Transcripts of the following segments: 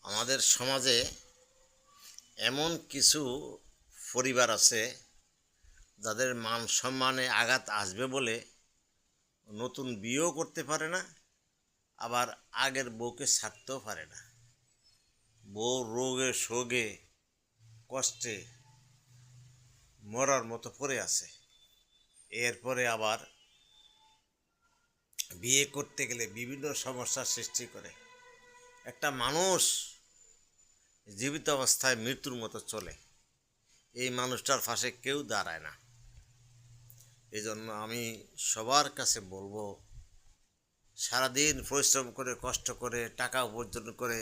আমাদের সমাজে এমন কিছু পরিবার আছে যাদের মান সম্মানে আঘাত আসবে বলে নতুন বিয়েও করতে পারে না, আবার আগের বউকে ছাড়তেও পারে না। বউ রোগে শোগে কষ্টে মরার মতো পড়ে আছে। এরপরে আবার বিয়ে করতে গেলে বিভিন্ন সমস্যার সৃষ্টি করে। একটা মানুষ জীবিত অবস্থায় মৃত্যুর মতো চলে, এই মানুষটার পাশে কেউ দাঁড়ায় না। এই জন্য আমি সবার কাছে বলবো, সারাদিন পরিশ্রম করে কষ্ট করে টাকা উপার্জন করে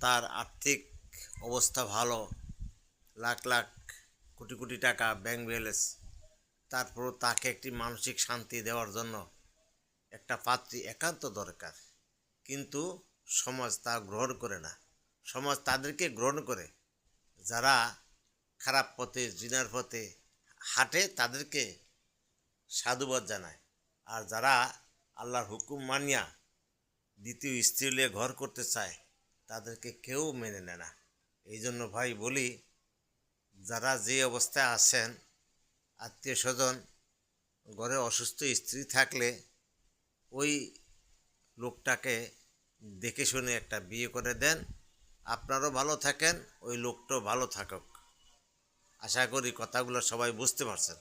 তার আর্থিক অবস্থা ভালো, লাখ লাখ কোটি কোটি টাকা ব্যাংক ব্যালেন্স, তারপরও তাকে একটি মানসিক শান্তি দেওয়ার জন্য একটা পাত্রী একান্ত দরকার। কিন্তু সমাজ তা গ্রহণ করে না। সমাজ তাদেরকে গ্রহণ করে যারা খারাপ পথে জিনার পথে হাঁটে, তাদেরকে সাধুবাদ জানায়। আর যারা আল্লাহর হুকুম মানিয়া দ্বিতীয় স্ত্রী নিয়ে ঘর করতে চায়, তাদেরকে কেউ মেনে নেয় না। এই জন্য ভাই বলি, যারা যে অবস্থায় আছেন, আত্মীয় স্বজন ঘরে অসুস্থ স্ত্রী থাকলে ওই লোকটাকে দেখে শুনে একটা বিয়ে করে দেন। আপনারও ভালো থাকেন, ওই লোকটাও ভালো থাকুক। আশা করি কথাগুলো সবাই বুঝতে পারছেন।